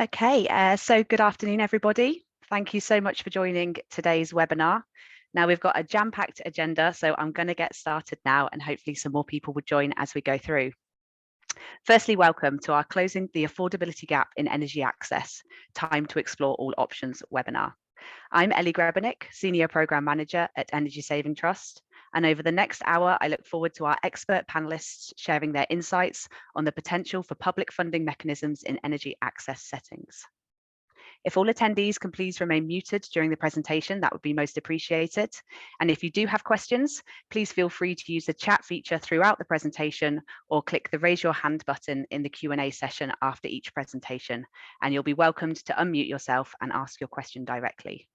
Okay, so good afternoon, everybody. Thank you so much for joining today's webinar. Now we've got a jam-packed agenda, so I'm going to get started now and hopefully some more people will join as we go through. Firstly, welcome to our Closing the Affordability Gap in Energy Access, Time to Explore All Options webinar. I'm Ellie Grebenik, Senior Programme Manager at Energy Saving Trust. And over the next hour, I look forward to our expert panelists sharing their insights on the potential for public funding mechanisms in energy access settings. If all attendees can please remain muted during the presentation, that would be most appreciated. And if you do have questions, please feel free to use the chat feature throughout the presentation or click the raise your hand button in the Q&A session after each presentation, and you'll be welcomed to unmute yourself and ask your question directly.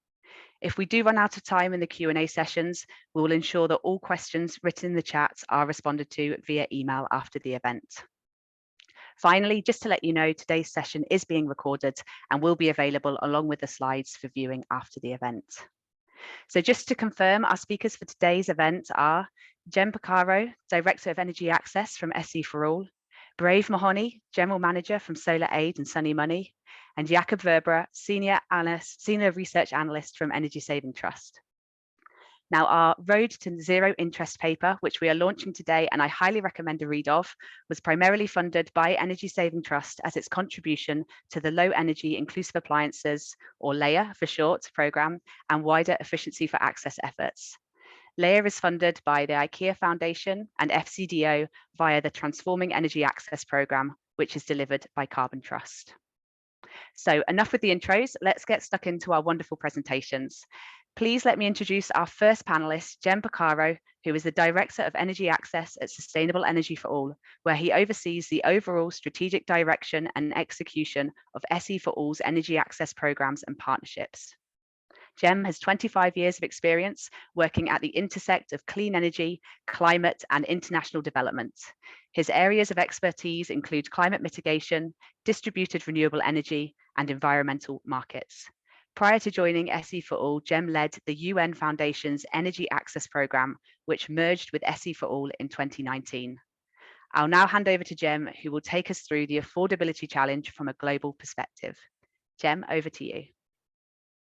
If we do run out of time in the Q&A sessions, we will ensure that all questions written in the chat are responded to via email after the event. Finally, just to let you know, today's session is being recorded and will be available along with the slides for viewing after the event. So just to confirm, our speakers for today's event are Jem Picaro, Director of Energy Access from SEforALL, Brave Mahoney, General Manager from Solar Aid and Sunny Money, and Jakob Verberer, Senior Research Analyst from Energy Saving Trust. Now, our Road to Zero Interest paper, which we are launching today and I highly recommend a read of, was primarily funded by Energy Saving Trust as its contribution to the Low Energy Inclusive Appliances, or LEIA for short, programme and wider efficiency for access efforts. LEIA is funded by the IKEA Foundation and FCDO via the Transforming Energy Access Programme, which is delivered by Carbon Trust. So enough with the intros, let's get stuck into our wonderful presentations. Please let me introduce our first panelist, Jem Picaro, who is the Director of Energy Access at Sustainable Energy for All, where he oversees the overall strategic direction and execution of SEforALL's energy access programs and partnerships. Jem has 25 years of experience working at the intersect of clean energy, climate, and international development. His areas of expertise include climate mitigation, distributed renewable energy, and environmental markets. Prior to joining SEforALL, Jem led the UN Foundation's Energy Access Programme, which merged with SEforALL in 2019. I'll now hand over to Jem, who will take us through the affordability challenge from a global perspective. Jem, over to you.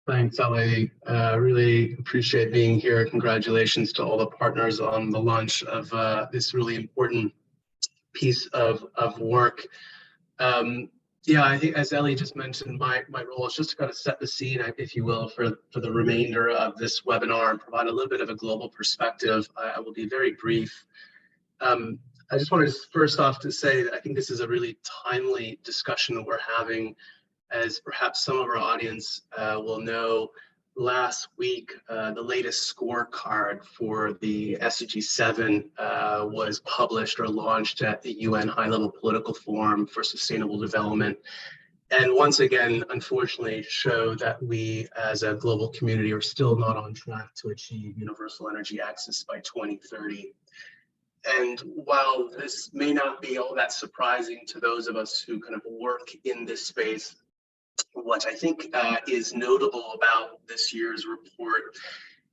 Thanks, Ellie. Really appreciate being here. Congratulations to all the partners on the launch of this really important piece of work. Yeah, I think as Ellie just mentioned, my role is just to kind of set the scene, if you will, for the remainder of this webinar and provide a little bit of a global perspective. I will be very brief. I just wanted first off to say that I think this is a really timely discussion that we're having. As perhaps some of our audience will know, last week, the latest scorecard for the SDG 7 was published or launched at the UN High-Level Political Forum for Sustainable Development. And once again, unfortunately, show that we as a global community are still not on track to achieve universal energy access by 2030. And while this may not be all that surprising to those of us who kind of work in this space, what I think is notable about this year's report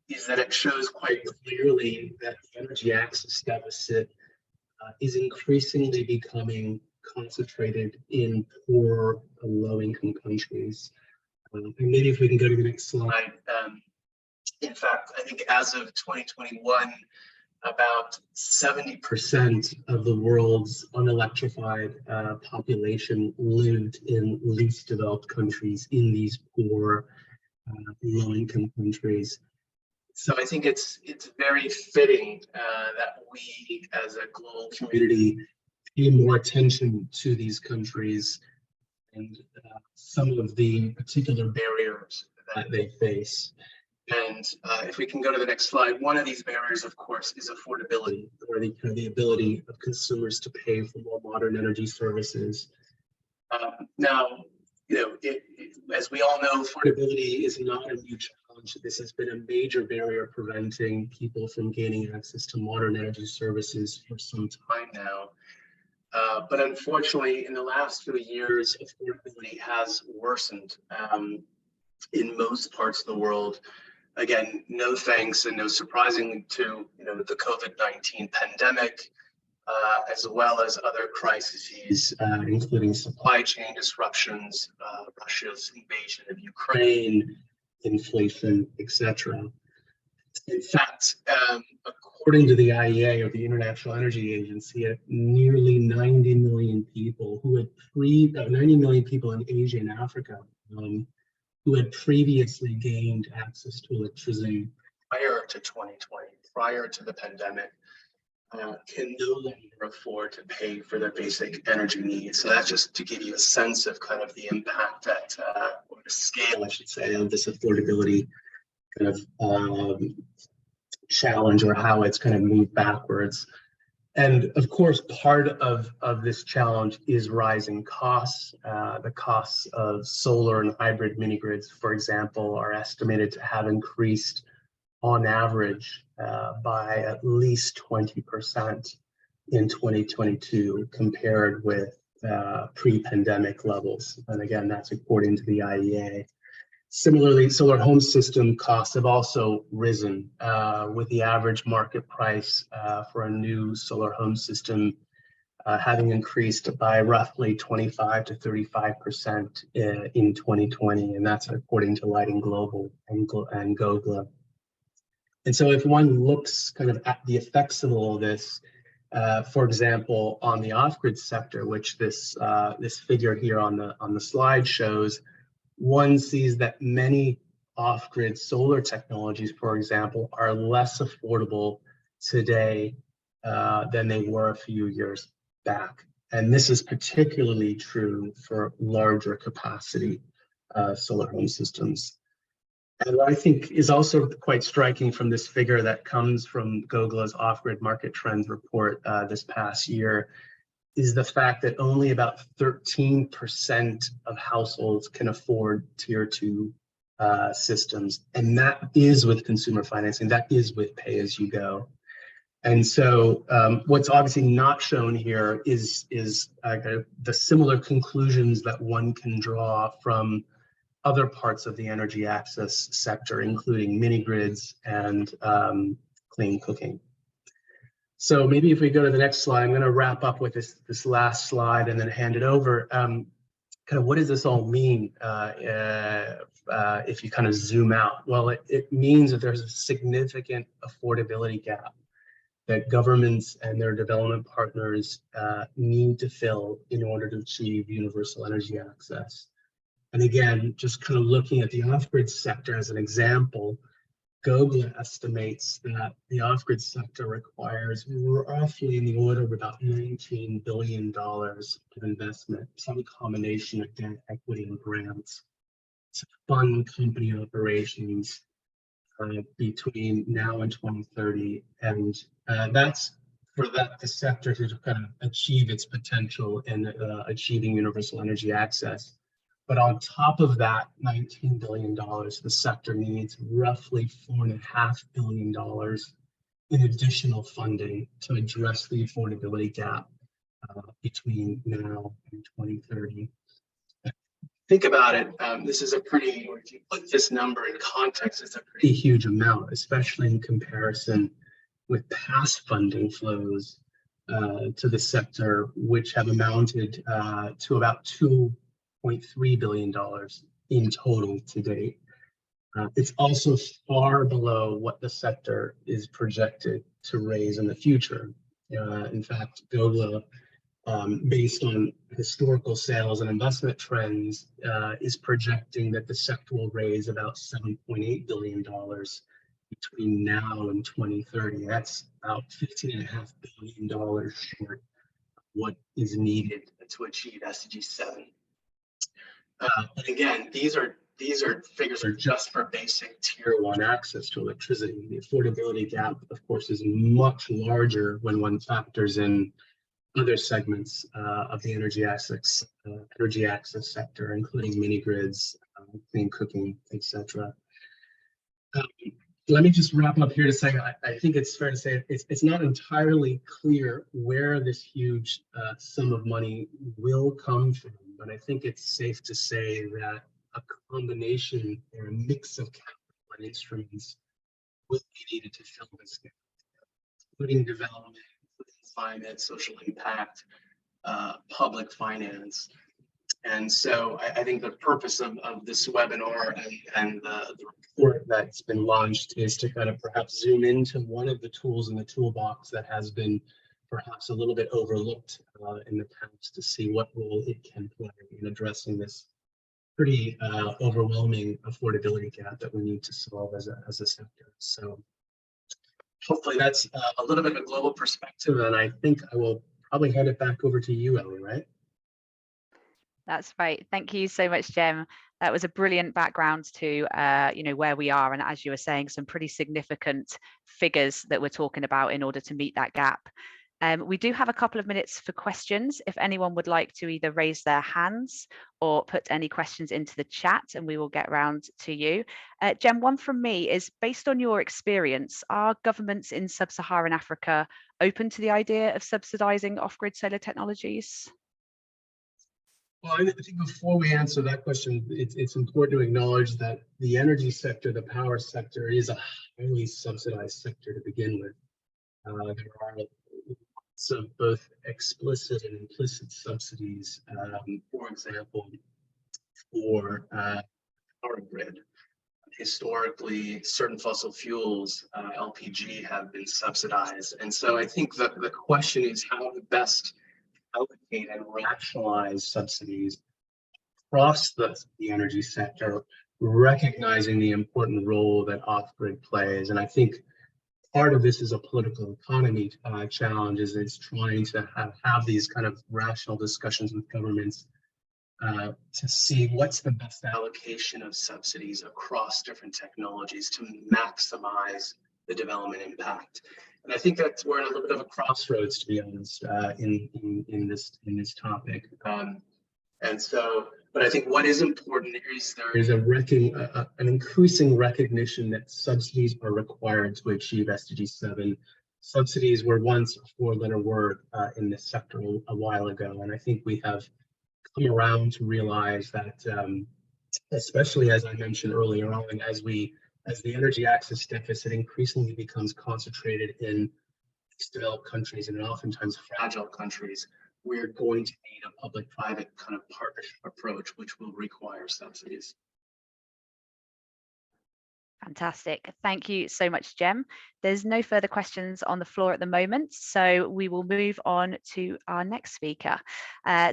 is that it shows quite clearly that the energy access deficit is increasingly becoming concentrated in poor and low-income countries. And maybe if we can go to the next slide. In fact, I think as of 2021, about 70% of the world's unelectrified population lived in least developed countries, in these poor, low-income countries. So I think it's very fitting that we, as a global community, pay more attention to these countries and some of the particular barriers that they face. And if we can go to the next slide, one of these barriers, of course, is affordability, or the ability of consumers to pay for more modern energy services. Now, as we all know, affordability is not a new challenge. This has been a major barrier preventing people from gaining access to modern energy services for some time now. But unfortunately, in the last few years, affordability has worsened in most parts of the world. Again, no thanks and no surprisingly to the COVID-19 pandemic, as well as other crises, including supply chain disruptions, Russia's invasion of Ukraine, inflation, etc. In fact, according to the IEA, or the International Energy Agency, nearly 90 million people who had 90 million people in Asia and Africa who had previously gained access to electricity prior to 2020, prior to the pandemic, can no longer afford to pay for their basic energy needs. So that's just to give you a sense of kind of the impact that, or the scale, I should say, of this affordability kind of challenge, or how it's kind of moved backwards. And of course, part of this challenge is rising costs. The costs of solar and hybrid mini grids, for example, are estimated to have increased on average by at least 20% in 2022 compared with pre-pandemic levels. And again, that's according to the IEA. Similarly, solar home system costs have also risen, with the average market price for a new solar home system having increased by roughly 25 to 35% in 2020, and that's according to Lighting Global and GOGLA. And so if one looks kind of at the effects of all this, for example, on the off-grid sector, which this figure here on the slide shows, one sees that many off-grid solar technologies, for example, are less affordable today than they were a few years back. And this is particularly true for larger capacity solar home systems. And what I think is also quite striking from this figure that comes from GOGLA's off-grid market trends report this past year is the fact that only about 13% of households can afford tier 2 systems. And that is with consumer financing, that is with pay-as-you-go. And so what's obviously not shown here is the similar conclusions that one can draw from other parts of the energy access sector, including mini grids and clean cooking. So maybe if we go to the next slide, I'm going to wrap up with this last slide and then hand it over. Kind of what does this all mean if you kind of zoom out? Well, it means that there's a significant affordability gap that governments and their development partners need to fill in order to achieve universal energy access. And again, just kind of looking at the off-grid sector as an example, GOGLA estimates that the off-grid sector requires roughly in the order of about $19 billion of investment, some combination of debt, equity, and grants to fund company operations between now and 2030. And that's for the sector to kind of achieve its potential in achieving universal energy access. But on top of that $19 billion, the sector needs roughly $4.5 billion in additional funding to address the affordability gap between now and 2030. Think about it, this is a pretty, or if you put this number in context, it's a pretty huge amount, especially in comparison with past funding flows to the sector, which have amounted to about $2.3 billion in total to date. It's also far below what the sector is projected to raise in the future. In fact, GOGLA, based on historical sales and investment trends, is projecting that the sector will raise about $7.8 billion between now and 2030. That's about $15.5 billion short of what is needed to achieve SDG 7. And again, these figures are just for basic tier 1 access to electricity. The affordability gap, of course, is much larger when one factors in other segments of the energy access sector, including mini grids, clean cooking, etc. Let me just wrap up here to say I think it's fair to say it's not entirely clear where this huge sum of money will come from, but I think it's safe to say that a combination or a mix of capital and instruments will be needed to fill this gap, including development, climate, social impact, public finance. And so I think the purpose of this webinar and the report that's been launched is to kind of perhaps zoom into one of the tools in the toolbox that has been perhaps a little bit overlooked in the past, to see what role it can play in addressing this pretty overwhelming affordability gap that we need to solve as a sector. So hopefully that's a little bit of a global perspective, and I think I will probably hand it back over to you, Ellie, right? That's right. Thank you so much, Jem. That was a brilliant background to where we are, and as you were saying, some pretty significant figures that we're talking about in order to meet that gap. We do have a couple of minutes for questions. If anyone would like to either raise their hands or put any questions into the chat, and we will get round to you. Jem, one from me is, based on your experience, are governments in sub-Saharan Africa open to the idea of subsidizing off-grid solar technologies? Well, I think before we answer that question, it's important to acknowledge that the energy sector, the power sector, is a highly subsidized sector to begin with. There are lots of both explicit and implicit subsidies, for example, for power grid. Historically, certain fossil fuels, LPG, have been subsidized. And so I think that the question is how to best allocate and rationalize subsidies across the energy sector, recognizing the important role that off-grid plays. And I think part of this is a political economy challenge, is trying to have these kind of rational discussions with governments to see what's the best allocation of subsidies across different technologies to maximize the development impact. And I think that we're at a little bit of a crossroads, to be honest, in this topic. And so, but I think what is important is there is an increasing recognition that subsidies are required to achieve SDG 7. Subsidies were once a four-letter word in this sector a while ago, and I think we have come around to realize that, especially as I mentioned earlier on, as the energy access deficit increasingly becomes concentrated in developed countries and oftentimes fragile countries, we're going to need a public-private kind of partnership approach, which will require subsidies. Fantastic. Thank you so much, Jem. There's no further questions on the floor at the moment, so we will move on to our next speaker.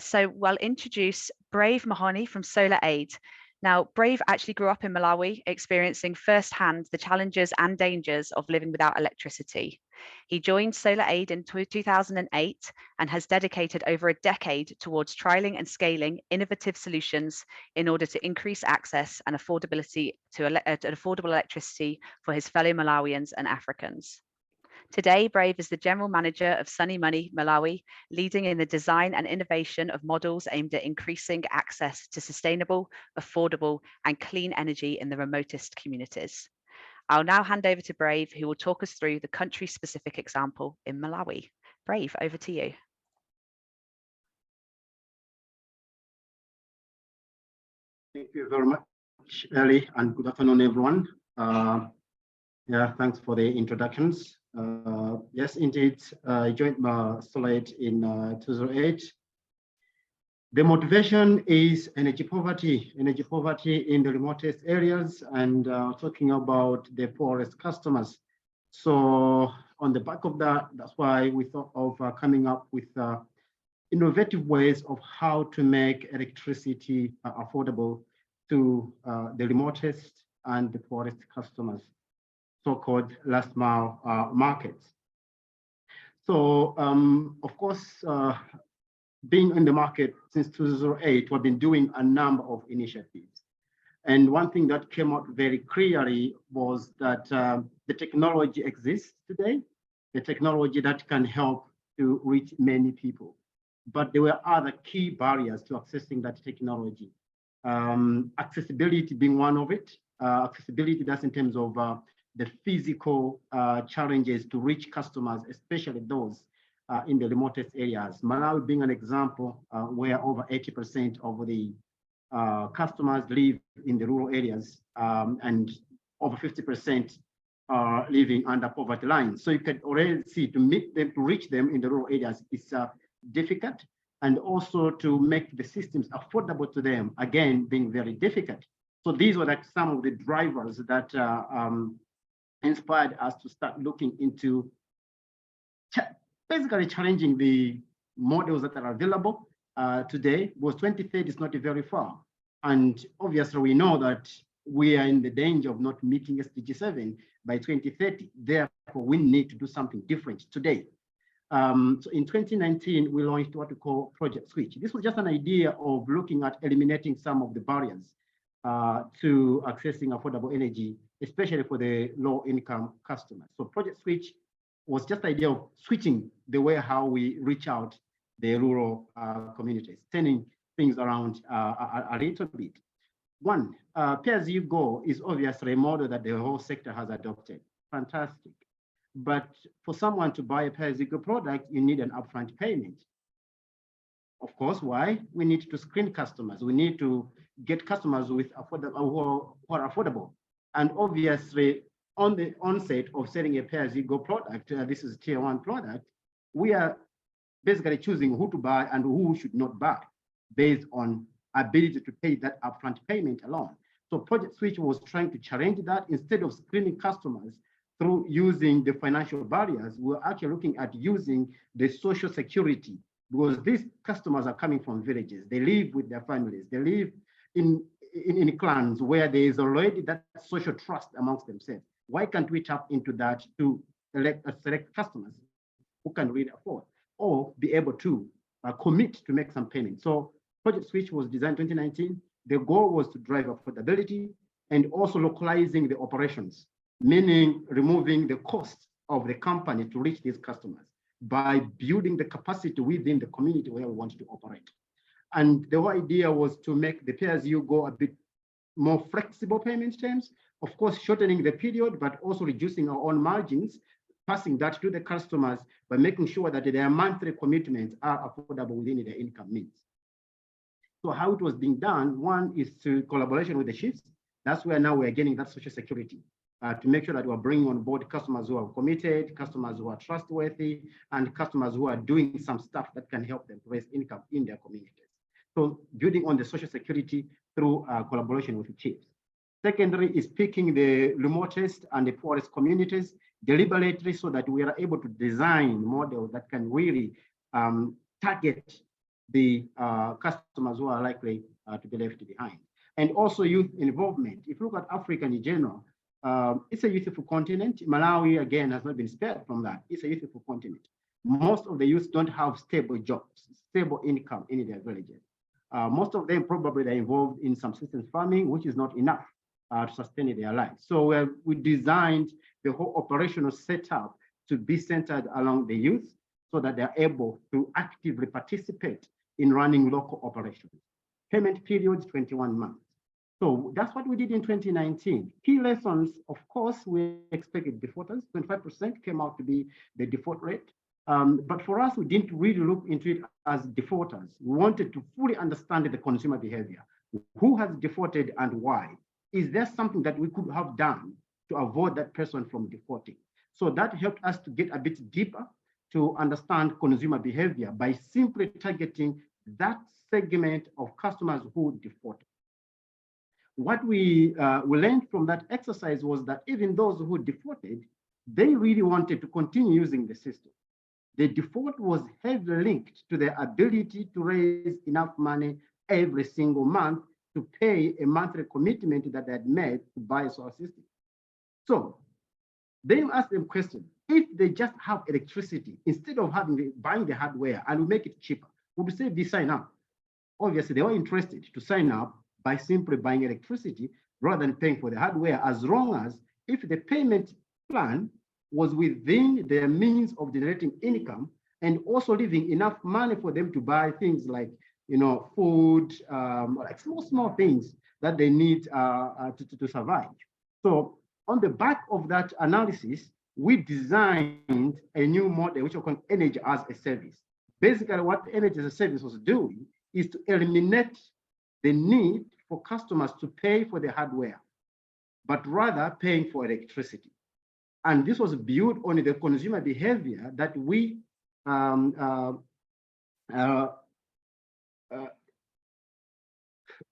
So we'll introduce Brave Mahoney from SolarAid. Now, Brave actually grew up in Malawi, experiencing firsthand the challenges and dangers of living without electricity. He joined SolarAid in 2008 and has dedicated over a decade towards trialing and scaling innovative solutions in order to increase access and affordability to affordable electricity for his fellow Malawians and Africans. Today, Brave is the General Manager of Sunny Money, Malawi, leading in the design and innovation of models aimed at increasing access to sustainable, affordable, and clean energy in the remotest communities. I'll now hand over to Brave, who will talk us through the country-specific example in Malawi. Brave, over to you. Thank you very much, Ellie, and good afternoon, everyone. Thanks for the introductions. Yes, indeed, I joined SolarAid in 2008. The motivation is energy poverty in the remotest areas, and talking about the poorest customers. So on the back of that, that's why we thought of coming up with innovative ways of how to make electricity affordable to the remotest and the poorest customers, so-called last mile markets. So of course, being in the market since 2008, we've been doing a number of initiatives. And one thing that came out very clearly was that the technology exists today, the technology that can help to reach many people. But there were other key barriers to accessing that technology. Accessibility being one of it. Accessibility, that's in terms of the physical challenges to reach customers, especially those in the remotest areas. Malawi being an example where over 80% of the customers live in the rural areas, and over 50% are living under poverty lines. So you can already see to meet them, to reach them in the rural areas is difficult, and also to make the systems affordable to them, again, being very difficult. So these were like some of the drivers that inspired us to start looking into basically challenging the models that are available today, because 2030 is not very far. And obviously we know that we are in the danger of not meeting SDG 7 by 2030. Therefore, we need to do something different today. So in 2019, we launched what we call Project Switch. This was just an idea of looking at eliminating some of the barriers to accessing affordable energy, especially for the low-income customers. So Project Switch was just the idea of switching the way how we reach out the rural communities, turning things around a little bit. One, pay-as-you-go is obviously a model that the whole sector has adopted. Fantastic. But for someone to buy a pay-as-you-go product, you need an upfront payment. Of course, why? We need to screen customers. We need to get customers with who are affordable. And obviously, on the onset of selling a pay-as-you-go product, this is a tier 1 product, we are basically choosing who to buy and who should not buy based on ability to pay that upfront payment alone. So Project Switch was trying to challenge that. Instead of screening customers through using the financial barriers, we're actually looking at using the social security, because these customers are coming from villages. They live with their families. They live in clans where there is already that social trust amongst themselves. Why can't we tap into that to select customers who can really afford or be able to commit to make some payments? So Project Switch was designed in 2019. The goal was to drive affordability and also localizing the operations, meaning removing the cost of the company to reach these customers by building the capacity within the community where we want to operate. And the whole idea was to make the pay-as-you-go a bit more flexible payment terms, of course, shortening the period, but also reducing our own margins, passing that to the customers by making sure that their monthly commitments are affordable within their income means. So how it was being done, one is to collaboration with the chiefs. That's where now we're getting that social security to make sure that we're bringing on board customers who are committed, customers who are trustworthy, and customers who are doing some stuff that can help them to raise income in their communities. So building on the social security through collaboration with the chiefs. Secondary is picking the remotest and the poorest communities deliberately so that we are able to design models that can really target the customers who are likely to be left behind. And also youth involvement. If you look at Africa in general, it's a youthful continent. Malawi, again, has not been spared from that. It's a youthful continent. Most of the youth don't have stable jobs, stable income in their villages. Most of them probably are involved in subsistence farming, which is not enough to sustain their lives. So we designed the whole operational setup to be centered along the youth so that they're able to actively participate in running local operations. Payment periods, 21 months. So that's what we did in 2019. Key lessons, of course, we expected defaulters. 25% came out to be the default rate. But for us, we didn't really look into it as defaulters. We wanted to fully understand the consumer behavior. Who has defaulted and why? Is there something that we could have done to avoid that person from defaulting? So that helped us to get a bit deeper to understand consumer behavior by simply targeting that segment of customers who defaulted. What we learned from that exercise was that even those who defaulted, they really wanted to continue using the system. The default was heavily linked to their ability to raise enough money every single month to pay a monthly commitment that they had made to buy a solar system. So then you ask them a question, if they just have electricity, instead of buying the hardware and we make it cheaper, would you say they sign up? Obviously, they were interested to sign up by simply buying electricity rather than paying for the hardware, as long as if the payment plan was within their means of generating income and also leaving enough money for them to buy things like, food, like small things that they need to survive. So on the back of that analysis, we designed a new model which we call Energy as a Service. Basically, what Energy as a Service was doing is to eliminate the need for customers to pay for the hardware, but rather paying for electricity. And this was built on the consumer behavior that we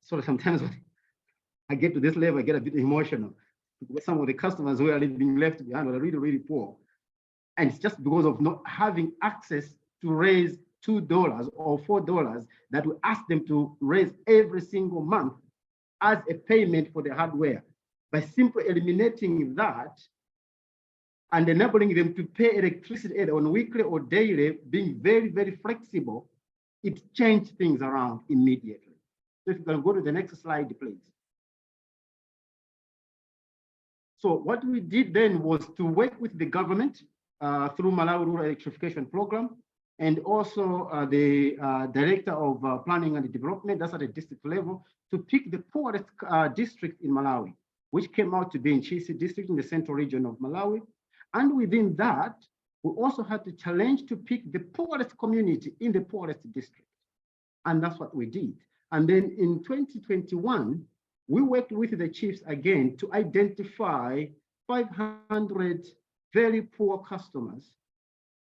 sorry, sometimes when I get to this level, I get a bit emotional. Some of the customers who are being left behind are really, really poor. And it's just because of not having access to raise $2 or $4 that we ask them to raise every single month as a payment for the hardware. By simply eliminating that and enabling them to pay electricity either on weekly or daily, being very, very flexible, it changed things around immediately. So if you can go to the next slide, please. So what we did then was to work with the government through Malawi Rural Electrification Program, and also the Director of Planning and Development, that's at the district level, to pick the poorest district in Malawi, which came out to be in Chisi district in the central region of Malawi. And within that, we also had the challenge to pick the poorest community in the poorest district. And that's what we did. And then in 2021, we worked with the chiefs again to identify 500 very poor customers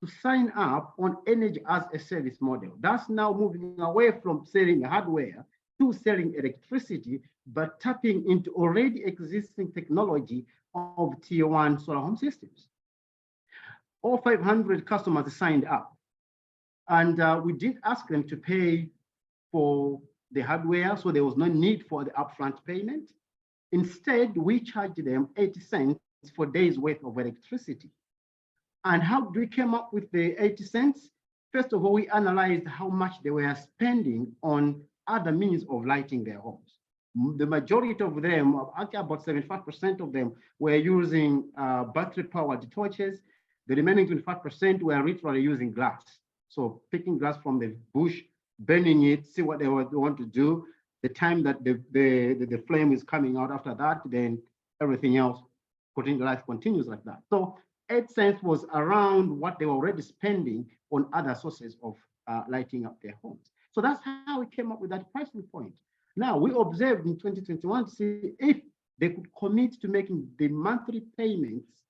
to sign up on energy as a service model. That's now moving away from selling hardware to selling electricity, but tapping into already existing technology of tier 1 solar home systems. All 500 customers signed up, and we did ask them to pay for the hardware, so there was no need for the upfront payment. Instead, we charged them 80 cents for days worth of electricity. And how do we come up with the 80 cents? First of all, we analyzed how much they were spending on other means of lighting their homes. The majority of them, actually about 75% of them, were using battery-powered torches. The remaining 25% were literally using glass. So picking glass from the bush, burning it, see what they want to do. The time that the flame is coming out after that, then everything else, life continues like that. So 8 cents was around what they were already spending on other sources of lighting up their homes. So that's how we came up with that pricing point. Now, we observed in 2021 to see if they could commit to making the monthly payments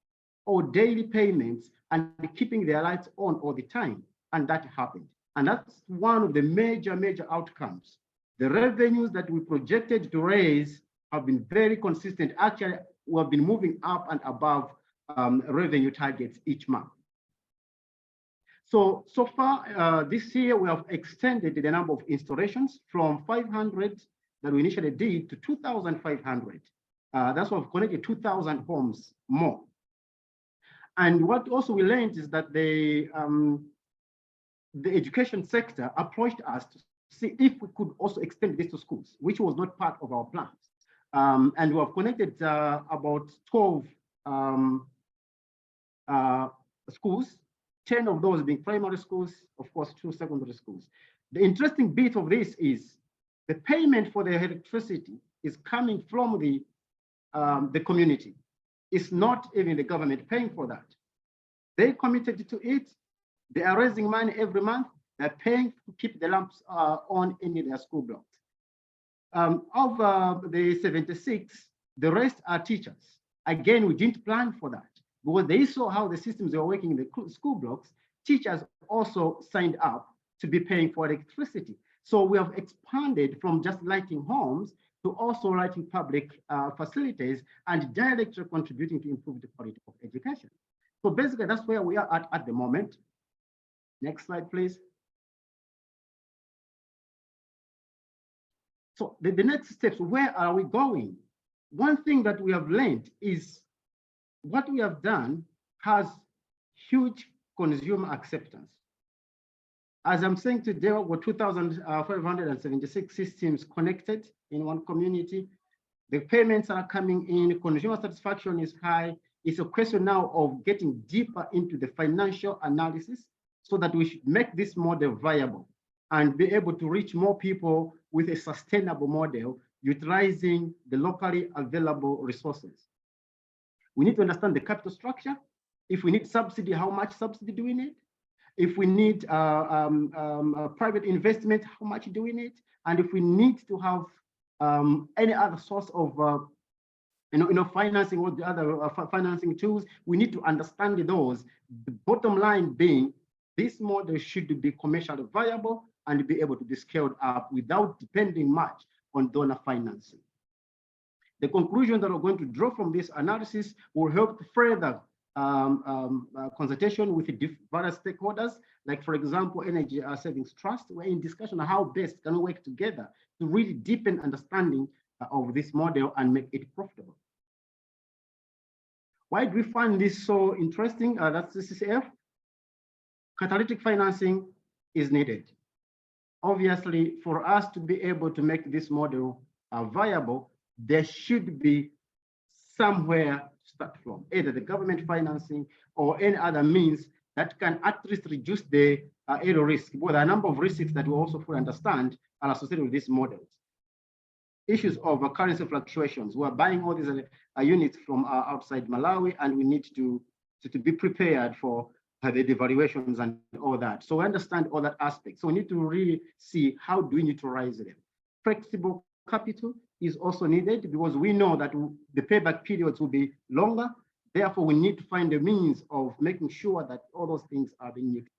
or daily payments and keeping their lights on all the time. And that happened. And that's one of the major outcomes. The revenues that we projected to raise have been very consistent. Actually, we have been moving up and above revenue targets each month. So far this year, we have extended the number of installations from 500 that we initially did to 2,500. That's why we've connected 2,000 homes more. And what also we learned is that the education sector approached us to see if we could also extend this to schools, which was not part of our plans. And we have connected about 12 schools, 10 of those being primary schools, of course, 2 secondary schools. The interesting bit of this is the payment for the electricity is coming from the community. It's not even the government paying for that. They committed to it. They are raising money every month. They're paying to keep the lamps on in their school blocks. Of the 76, the rest are teachers. Again, we didn't plan for that because they saw how the systems were working in the school blocks. Teachers also signed up to be paying for electricity. So we have expanded from just lighting homes to also lighting public facilities and directly contributing to improve the quality of education. So basically, that's where we are at the moment. Next slide, please. So the next steps, where are we going? One thing that we have learned is what we have done has huge consumer acceptance. As I'm saying today, we're 2,576 systems connected in one community. The payments are coming in, consumer satisfaction is high. It's a question now of getting deeper into the financial analysis so that we should make this model viable and be able to reach more people with a sustainable model, utilizing the locally available resources. We need to understand the capital structure. If we need subsidy, how much subsidy do we need? If we need private investment, how much do we need? And if we need to have any other source of financing or the other financing tools. We need to understand those. The bottom line being, this model should be commercially viable and be able to be scaled up without depending much on donor financing. The conclusion that we're going to draw from this analysis will help further consultation with various stakeholders, like, for example, Energy Savings Trust. We're in discussion on how best can we work together to really deepen understanding of this model and make it profitable. Why do we find this so interesting? That's the CCF. Catalytic financing is needed. Obviously, for us to be able to make this model viable, there should be somewhere to start from, either the government financing or any other means that can at least reduce the error risk. But there are a number of risks that we also fully understand are associated with these models. Issues of currency fluctuations. We're buying all these units from outside Malawi, and we need to be prepared for the devaluations and all that. So we understand all that aspect. So we need to really see how do we neutralize them. Flexible capital is also needed because we know that the payback periods will be longer. Therefore, we need to find a means of making sure that all those things are being utilized.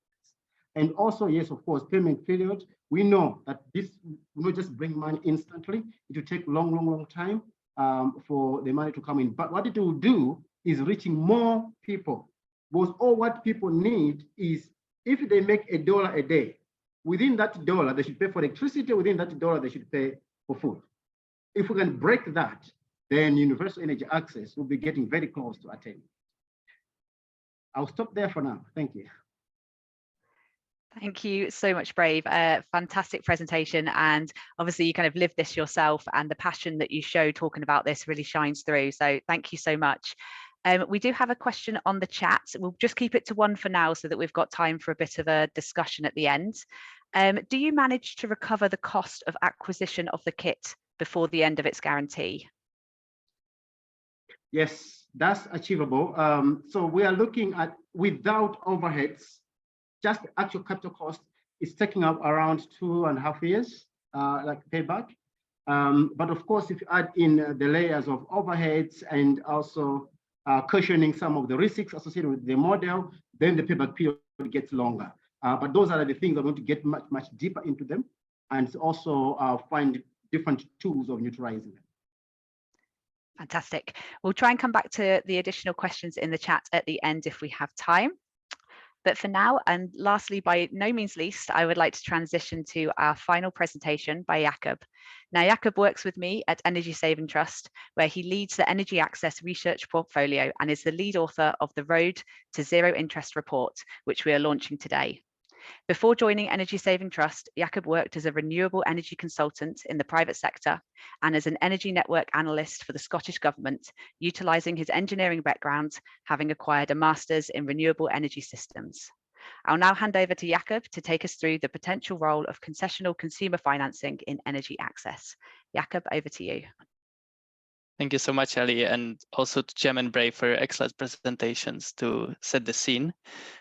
And also, yes, of course, payment period. We know that this will not just bring money instantly. It will take long time for the money to come in. But what it will do is reaching more people. Because all what people need is, if they make $1 a day, within that $1, they should pay for electricity. Within that $1, they should pay for food. If we can break that, then universal energy access will be getting very close to attaining. I'll stop there for now. Thank you. Thank you so much, Brave. Fantastic presentation. And obviously you kind of lived this yourself, and the passion that you show talking about this really shines through. So thank you so much. We do have a question on the chat. We'll just keep it to one for now so that we've got time for a bit of a discussion at the end. Do you manage to recover the cost of acquisition of the kit before the end of its guarantee? Yes, that's achievable. So we are looking at, without overheads, just the actual capital cost is taking up around 2.5 years, like payback. But of course, if you add in the layers of overheads and also cushioning some of the risks associated with the model, then the payback period gets longer. But those are the things I'm going to get much deeper into them, and also find different tools of neutralizing them. Fantastic. We'll try and come back to the additional questions in the chat at the end if we have time. But for now, and lastly, by no means least, I would like to transition to our final presentation by Jakob. Now, Jakob works with me at Energy Saving Trust, where he leads the Energy Access Research Portfolio and is the lead author of the Road to Zero Interest report, which we are launching today. Before joining Energy Saving Trust, Jakob worked as a renewable energy consultant in the private sector and as an energy network analyst for the Scottish Government, utilising his engineering background, having acquired a master's in renewable energy systems. I'll now hand over to Jakob to take us through the potential role of concessional consumer financing in energy access. Jakob, over to you. Thank you so much, Ali, and also to Jem and Brave for excellent presentations to set the scene.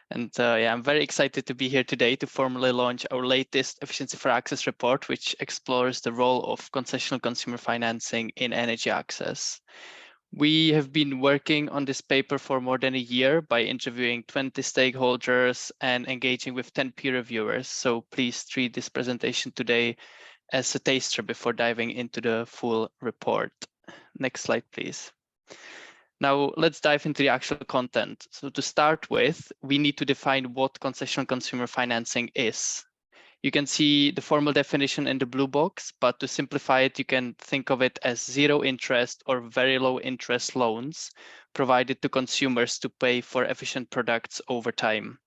And yeah, I'm very excited to be here today to formally launch our latest Efficiency for Access report, which explores the role of concessional consumer financing in energy access. We have been working on this paper for more than a year by interviewing 20 stakeholders and engaging with 10 peer reviewers. So please treat this presentation today as a taster before diving into the full report. Next slide, please. Now let's dive into the actual content. So to start with, we need to define what concessional consumer financing is. You can see the formal definition in the blue box, but to simplify it, you can think of it as zero interest or very low interest loans provided to consumers to pay for efficient products over time.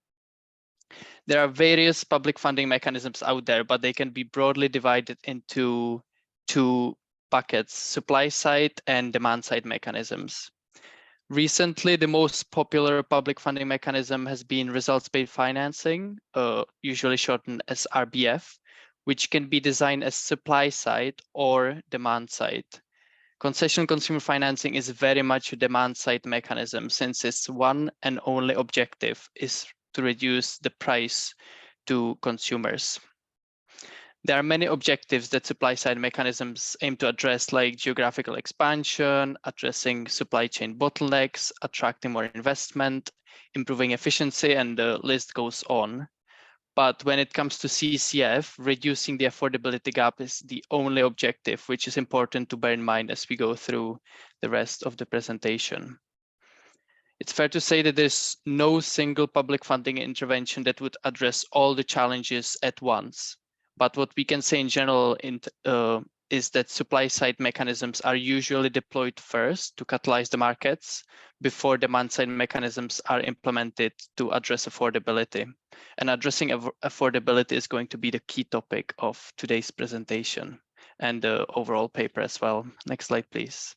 There are various public funding mechanisms out there, but they can be broadly divided into two buckets: supply side and demand side mechanisms. Recently, the most popular public funding mechanism has been results-based financing, usually shortened as RBF, which can be designed as supply side or demand side. Concessional consumer financing is very much a demand side mechanism, since its one and only objective is to reduce the price to consumers. There are many objectives that supply-side mechanisms aim to address, like geographical expansion, addressing supply chain bottlenecks, attracting more investment, improving efficiency, and the list goes on. But when it comes to CCF, reducing the affordability gap is the only objective, which is important to bear in mind as we go through the rest of the presentation. It's fair to say that there's no single public funding intervention that would address all the challenges at once. But what we can say in general is that supply-side mechanisms are usually deployed first to catalyze the markets before demand-side mechanisms are implemented to address affordability. And addressing affordability is going to be the key topic of today's presentation and the overall paper as well. Next slide, please.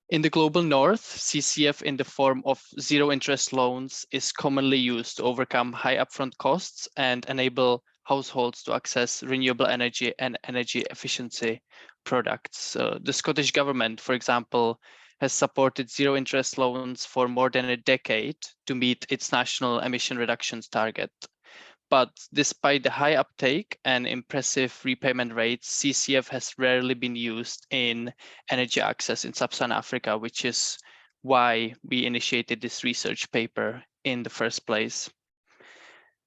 In the global north, CCF in the form of zero-interest loans is commonly used to overcome high upfront costs and enable households to access renewable energy and energy efficiency products. The Scottish government, for example, has supported zero-interest loans for more than a decade to meet its national emission reductions target. But despite the high uptake and impressive repayment rates, CCF has rarely been used in energy access in sub-Saharan Africa, which is why we initiated this research paper in the first place.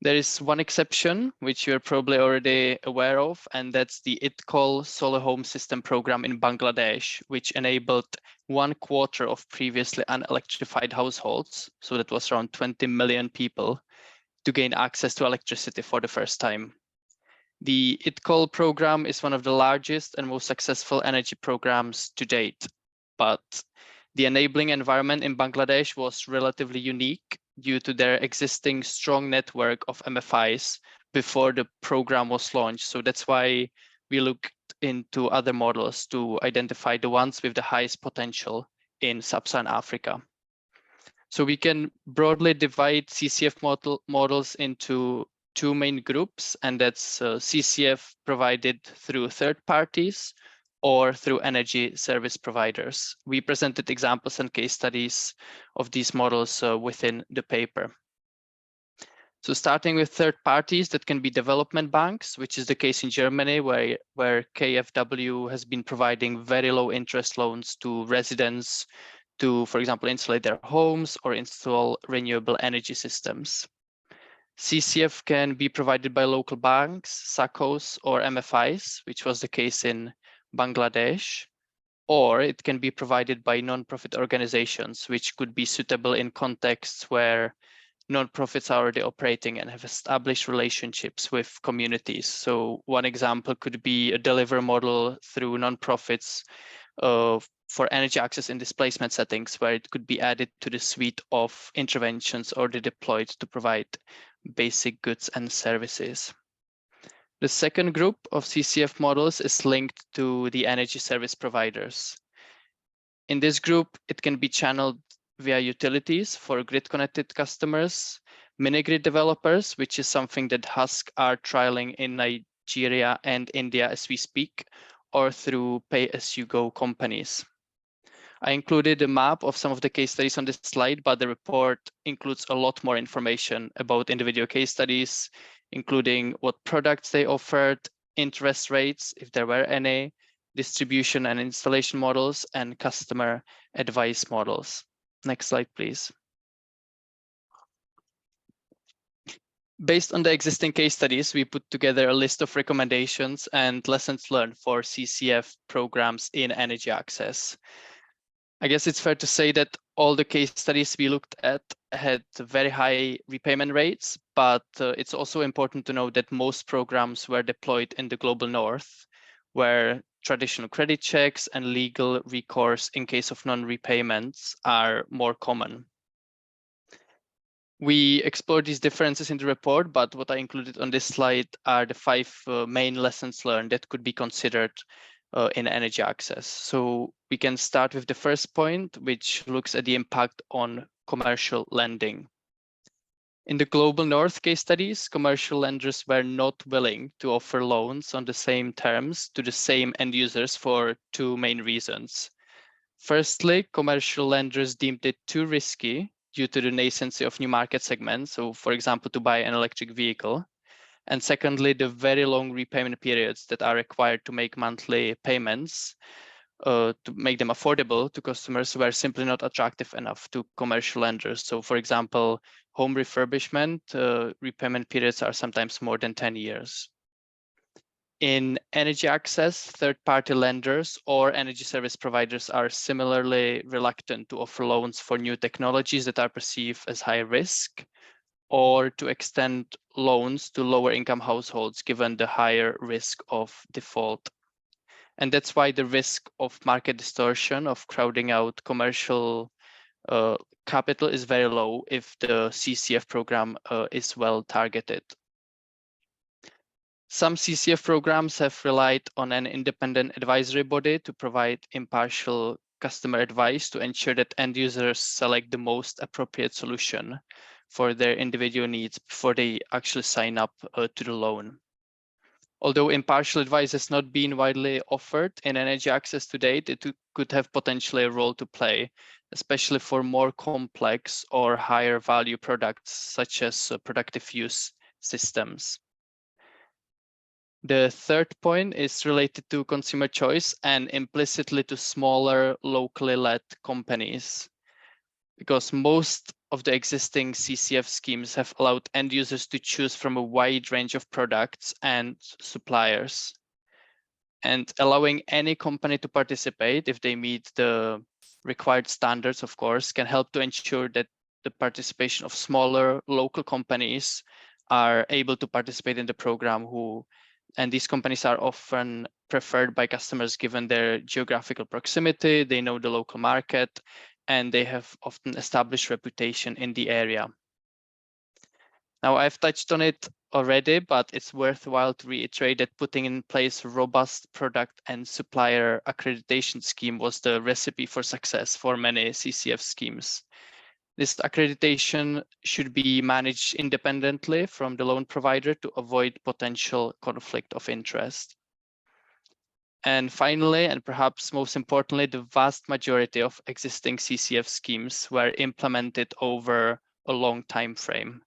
There is one exception, which you're probably already aware of, and that's the ITCOL Solar Home System program in Bangladesh, which enabled 1/4 of previously unelectrified households, so that was around 20 million people, to gain access to electricity for the first time. The ITCOL program is one of the largest and most successful energy programs to date, but the enabling environment in Bangladesh was relatively unique due to their existing strong network of MFIs before the program was launched. So that's why we looked into other models to identify the ones with the highest potential in sub-Saharan Africa. So we can broadly divide CCF models into two main groups, and that's CCF provided through third parties or through energy service providers. We presented examples and case studies of these models within the paper. So starting with third parties, that can be development banks, which is the case in Germany, where KfW has been providing very low interest loans to residents to, for example, insulate their homes or install renewable energy systems. CCF can be provided by local banks, SACCOs, or MFIs, which was the case in Bangladesh, or it can be provided by non-profit organizations, which could be suitable in contexts where non-profits are already operating and have established relationships with communities. So one example could be a delivery model through non-profits for energy access in displacement settings, where it could be added to the suite of interventions already deployed to provide basic goods and services. The second group of CCF models is linked to the energy service providers. In this group, it can be channeled via utilities for grid-connected customers, mini-grid developers, which is something that Husk are trialing in Nigeria and India as we speak, or through pay-as-you-go companies. I included a map of some of the case studies on this slide, but the report includes a lot more information about individual case studies, including what products they offered, interest rates, if there were any, distribution and installation models, and customer advice models. Next slide, please. Based on the existing case studies, we put together a list of recommendations and lessons learned for CCF programs in energy access. I guess it's fair to say that all the case studies we looked at had very high repayment rates, but it's also important to know that most programs were deployed in the global north, where traditional credit checks and legal recourse in case of non-repayments are more common. We explored these differences in the report, but what I included on this slide are the 5 main lessons learned that could be considered in energy access. So we can start with the first point, which looks at the impact on commercial lending. In the global north case studies, commercial lenders were not willing to offer loans on the same terms to the same end users for 2 main reasons. Firstly, commercial lenders deemed it too risky due to the nascency of new market segments. So for example, to buy an electric vehicle. And secondly, the very long repayment periods that are required to make monthly payments to make them affordable to customers were simply not attractive enough to commercial lenders. So for example, home refurbishment repayment periods are sometimes more than 10 years. In energy access, third-party lenders or energy service providers are similarly reluctant to offer loans for new technologies that are perceived as high risk, or to extend loans to lower income households given the higher risk of default. And that's why the risk of market distortion, of crowding out commercial capital, is very low if the CCF program is well targeted. Some CCF programs have relied on an independent advisory body to provide impartial customer advice to ensure that end users select the most appropriate solution for their individual needs before they actually sign up to the loan. Although impartial advice has not been widely offered in energy access to date, it could have potentially a role to play, especially for more complex or higher value products such as productive use systems. The third point is related to consumer choice and implicitly to smaller locally led companies, because most of the existing CCF schemes have allowed end users to choose from a wide range of products and suppliers. And allowing any company to participate if they meet the required standards, of course, can help to ensure that the participation of smaller local companies are able to participate in the program and these companies are often preferred by customers given their geographical proximity, they know the local market, and they have often established reputation in the area. Now, I've touched on it already, but it's worthwhile to reiterate that putting in place a robust product and supplier accreditation scheme was the recipe for success for many CCF schemes. This accreditation should be managed independently from the loan provider to avoid potential conflict of interest. And finally, and perhaps most importantly, the vast majority of existing CCF schemes were implemented over a long time frame.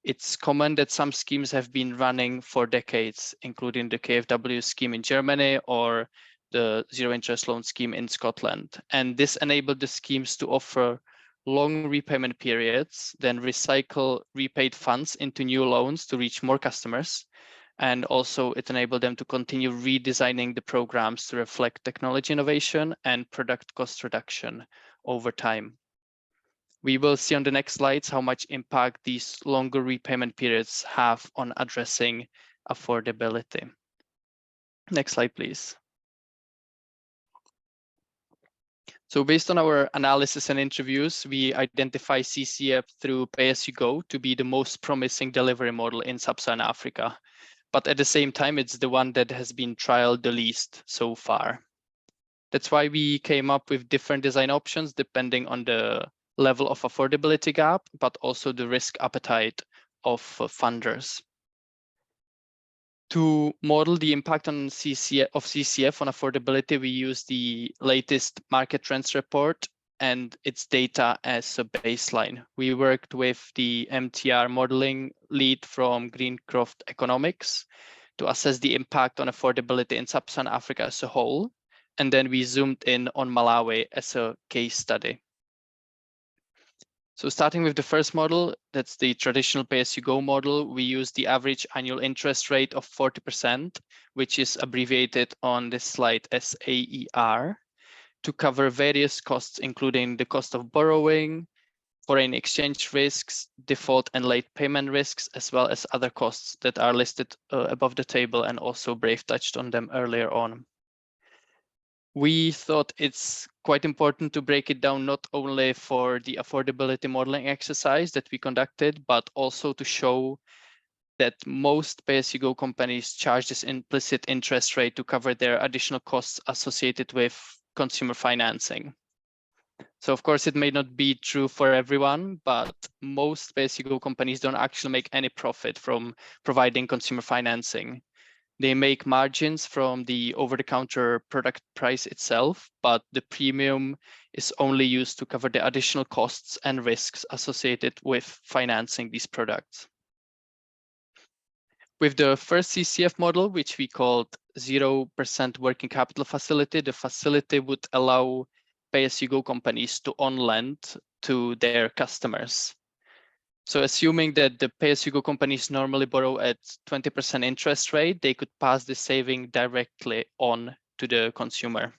It's common that some schemes have been running for decades, including the KfW scheme in Germany or the zero interest loan scheme in Scotland. And this enabled the schemes to offer long repayment periods, then recycle repaid funds into new loans to reach more customers. And also it enabled them to continue redesigning the programs to reflect technology innovation and product cost reduction over time. We will see on the next slides how much impact these longer repayment periods have on addressing affordability. Next slide, please. So based on our analysis and interviews, we identify CCF through pay-as-you-go to be the most promising delivery model in Sub-Saharan Africa. But at the same time, it's the one that has been trialed the least so far. That's why we came up with different design options depending on the level of affordability gap, but also the risk appetite of funders. To model the impact on CCF on affordability, we use the latest market trends report and its data as a baseline. We worked with the MTR modeling lead from Greencroft Economics to assess the impact on affordability in Sub-Saharan Africa as a whole. And then we zoomed in on Malawi as a case study. So starting with the first model, that's the traditional pay-as-you-go model, we use the average annual interest rate of 40%, which is abbreviated on this slide as AER, to cover various costs, including the cost of borrowing, foreign exchange risks, default and late payment risks, as well as other costs that are listed above the table, and also Brave touched on them earlier on. We thought it's quite important to break it down not only for the affordability modeling exercise that we conducted, but also to show that most pay-as-you-go companies charge this implicit interest rate to cover their additional costs associated with consumer financing. So of course, it may not be true for everyone, but most pay-as-you-go companies don't actually make any profit from providing consumer financing. They make margins from the over-the-counter product price itself, but the premium is only used to cover the additional costs and risks associated with financing these products. With the first CCF model, which we called 0% working capital facility, the facility would allow pay-as-you-go companies to on-lend to their customers. So assuming that the pay-as-you-go companies normally borrow at 20% interest rate, they could pass the saving directly on to the consumer.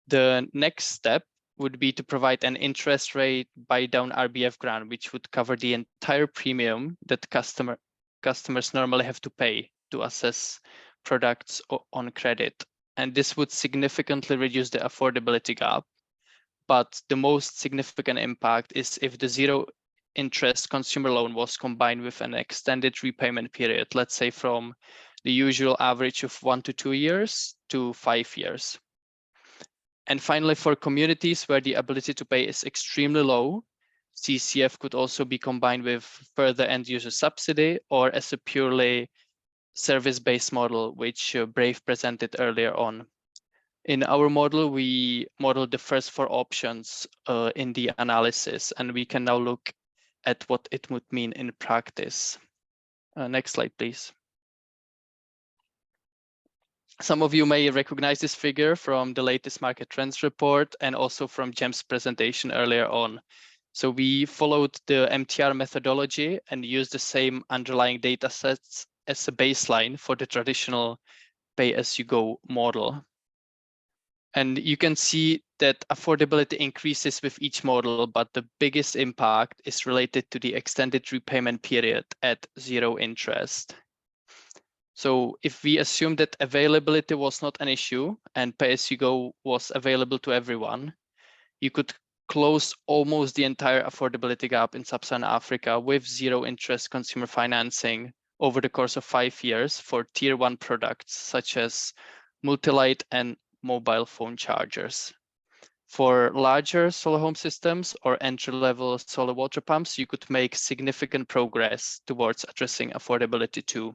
The next step would be to provide an interest rate buy-down RBF grant, which would cover the entire premium that customers normally have to pay to access products on credit. And this would significantly reduce the affordability gap. But the most significant impact is if the zero interest consumer loan was combined with an extended repayment period, let's say from the usual average of 1 to 2 years to 5 years. And finally, for communities where the ability to pay is extremely low, CCF could also be combined with further end user subsidy or as a purely service-based model, which Brave presented earlier on. In our model, we modeled the first 4 options in the analysis, and we can now look at what it would mean in practice. Next slide, please. Some of you may recognize this figure from the latest market trends report and also from Jem's presentation earlier on. So we followed the MTR methodology and used the same underlying data sets as a baseline for the traditional pay-as-you-go model. And you can see that affordability increases with each model, but the biggest impact is related to the extended repayment period at 0 interest. So if we assume that availability was not an issue and pay-as-you-go was available to everyone, you could close almost the entire affordability gap in Sub-Saharan Africa with 0 interest consumer financing over the course of 5 years for tier 1 products such as multi-light and mobile phone chargers. For larger solar home systems or entry-level solar water pumps, you could make significant progress towards addressing affordability too.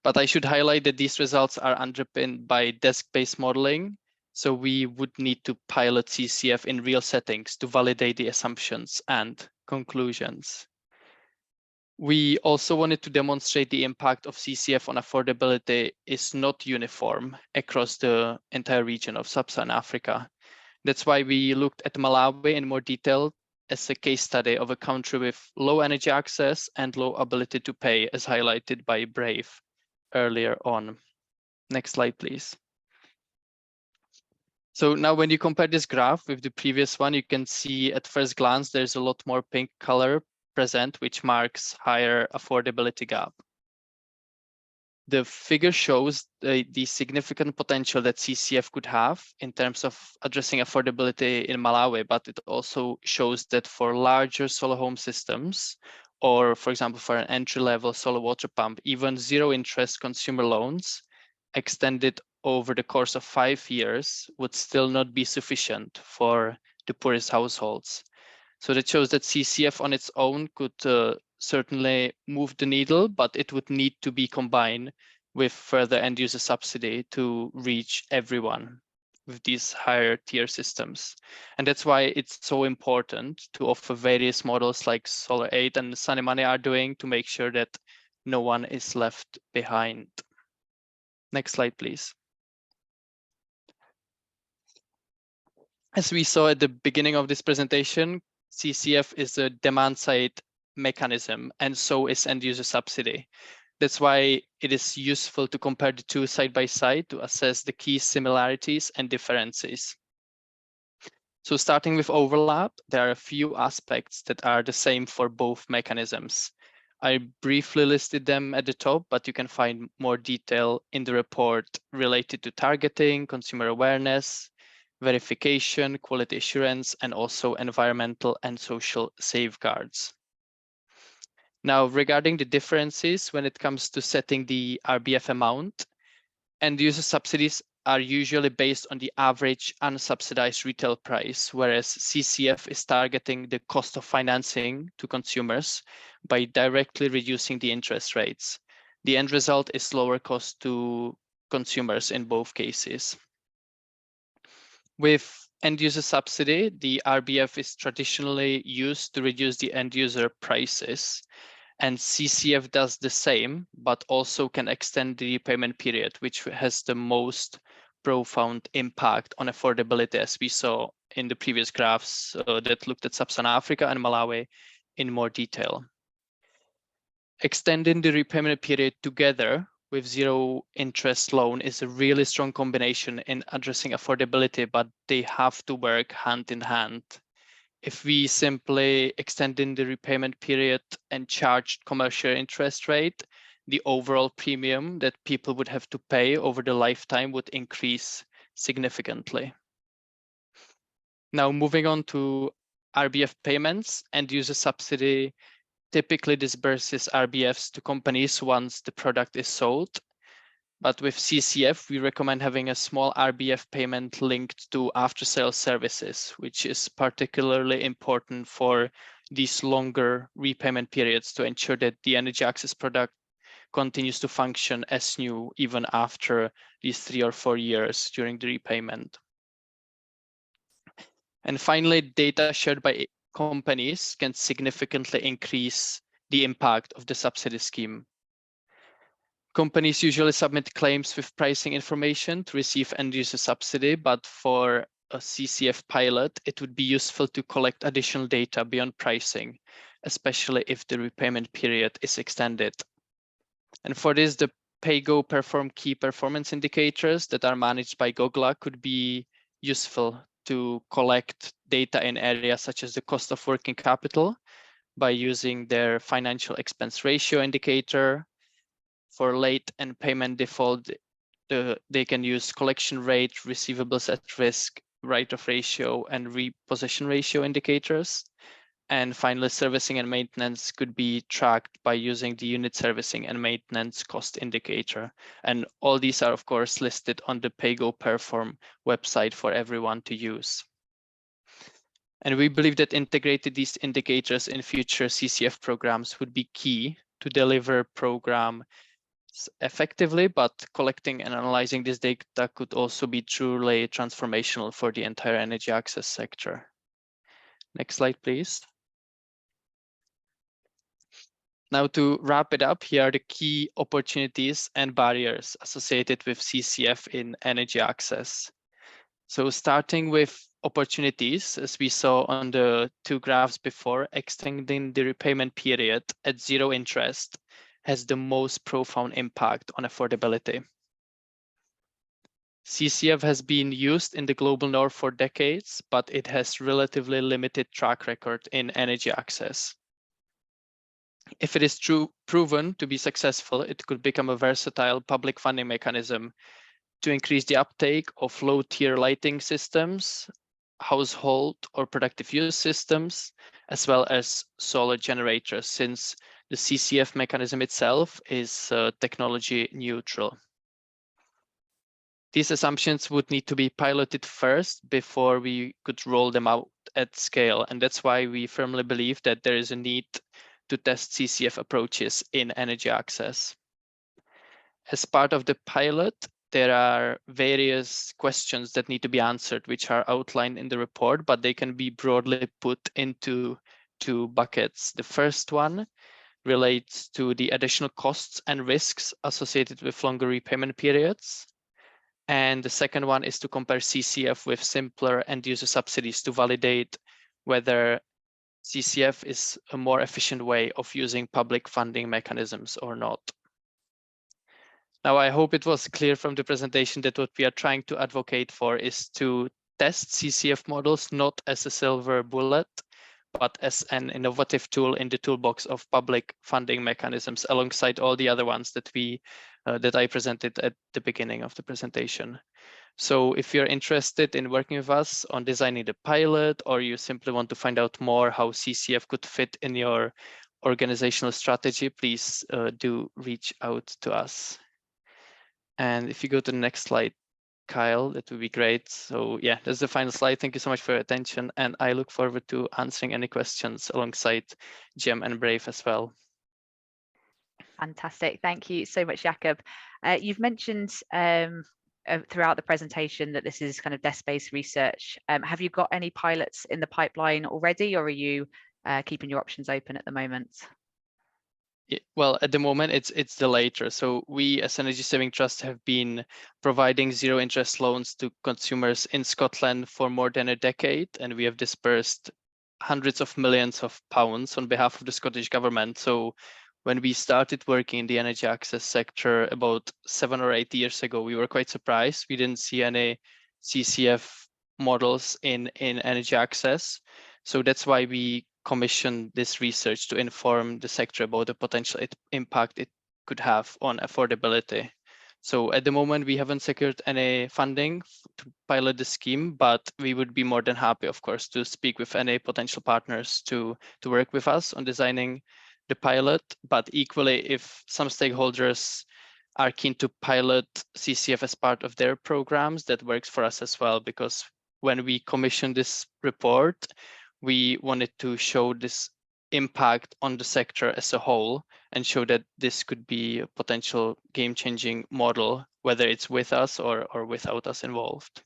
But I should highlight that these results are underpinned by desk-based modeling, so we would need to pilot CCF in real settings to validate the assumptions and conclusions. We also wanted to demonstrate the impact of CCF on affordability is not uniform across the entire region of Sub-Saharan Africa. That's why we looked at Malawi in more detail as a case study of a country with low energy access and low ability to pay, as highlighted by Brave earlier on. Next slide, please. So now when you compare this graph with the previous one, you can see at first glance, there's a lot more pink color present, which marks higher affordability gap. The figure shows the significant potential that CCF could have in terms of addressing affordability in Malawi, but it also shows that for larger solar home systems, or for example, for an entry-level solar water pump, even 0 interest consumer loans extended over the course of 5 years would still not be sufficient for the poorest households. So that shows that CCF on its own could certainly move the needle, but it would need to be combined with further end user subsidy to reach everyone with these higher tier systems. And that's why it's so important to offer various models like Solar 8 and Sunny Money are doing to make sure that no one is left behind. Next slide, please. As we saw at the beginning of this presentation, CCF is a demand-side mechanism, and so is end-user subsidy. That's why it is useful to compare the two side by side to assess the key similarities and differences. So starting with overlap, there are a few aspects that are the same for both mechanisms. I briefly listed them at the top, but you can find more detail in the report related to targeting, consumer awareness, verification, quality assurance, and also environmental and social safeguards. Now, regarding the differences when it comes to setting the RBF amount, end user subsidies are usually based on the average unsubsidized retail price, whereas CCF is targeting the cost of financing to consumers by directly reducing the interest rates. The end result is lower cost to consumers in both cases. With end user subsidy, the RBF is traditionally used to reduce the end user prices. And CCF does the same, but also can extend the repayment period, which has the most profound impact on affordability, as we saw in the previous graphs that looked at Sub-Saharan Africa and Malawi in more detail. Extending the repayment period together with zero interest loan is a really strong combination in addressing affordability, but they have to work hand in hand. If we simply extending the repayment period and charged commercial interest rate, the overall premium that people would have to pay over the lifetime would increase significantly. Now, moving on to RBF payments, end user subsidy typically disburses RBFs to companies once the product is sold. But with CCF, we recommend having a small RBF payment linked to after-sales services, which is particularly important for these longer repayment periods to ensure that the energy access product continues to function as new even after these 3 or 4 years during the repayment. And finally, data shared by companies can significantly increase the impact of the subsidy scheme. Companies usually submit claims with pricing information to receive end-user subsidy, but for a CCF pilot, it would be useful to collect additional data beyond pricing, especially if the repayment period is extended. And for this, the PayGo Perform key performance indicators that are managed by Gogla could be useful to collect data in areas such as the cost of working capital by using their financial expense ratio indicator. For late and payment default, they can use collection rate, receivables at risk, write-off ratio, and repossession ratio indicators. And finally, servicing and maintenance could be tracked by using the unit servicing and maintenance cost indicator. And all these are, of course, listed on the PayGo Perform website for everyone to use. And we believe that integrating these indicators in future CCF programs would be key to deliver program effectively, but collecting and analyzing this data could also be truly transformational for the entire energy access sector. Next slide, please. Now, to wrap it up, here are the key opportunities and barriers associated with CCF in energy access. So starting with opportunities, as we saw on the 2 graphs before, extending the repayment period at zero interest has the most profound impact on affordability. CCF has been used in the global north for decades, but it has relatively limited track record in energy access. If it is proven to be successful, it could become a versatile public funding mechanism to increase the uptake of low-tier lighting systems, household or productive use systems, as well as solar generators, since the CCF mechanism itself is technology neutral. These assumptions would need to be piloted first before we could roll them out at scale. And that's why we firmly believe that there is a need to test CCF approaches in energy access. As part of the pilot, there are various questions that need to be answered, which are outlined in the report, but they can be broadly put into 2 buckets. The first one relates to the additional costs and risks associated with longer repayment periods. And the second one is to compare CCF with simpler end-user subsidies to validate whether CCF is a more efficient way of using public funding mechanisms or not. Now, I hope it was clear from the presentation that what we are trying to advocate for is to test CCF models not as a silver bullet, but as an innovative tool in the toolbox of public funding mechanisms alongside all the other ones that I presented at the beginning of the presentation. So if you're interested in working with us on designing the pilot, or you simply want to find out more how CCF could fit in your organizational strategy, please do reach out to us. And if you go to the next slide, Kyle, that would be great. So yeah, that's the final slide. Thank you so much for your attention. And I look forward to answering any questions alongside Jem and Brave as well. Fantastic. Thank you so much, Jakob. You've mentioned throughout the presentation that this is kind of desk-based research. Have you got any pilots in the pipeline already, or are you keeping your options open at the moment? Well, at the moment, it's the later. So we, as Energy Saving Trust, have been providing zero interest loans to consumers in Scotland for more than a decade, and we have dispersed hundreds of millions of pounds on behalf of the Scottish government. So when we started working in the energy access sector about 7 or 8 years ago, we were quite surprised. We didn't see any CCF models in energy access. So that's why we commissioned this research to inform the sector about the potential impact it could have on affordability. So at the moment, we haven't secured any funding to pilot the scheme, but we would be more than happy, of course, to speak with any potential partners to work with us on designing the pilot. But equally, if some stakeholders are keen to pilot CCF as part of their programs, that works for us as well, because when we commissioned this report, we wanted to show this impact on the sector as a whole and show that this could be a potential game-changing model, whether it's with us or without us involved.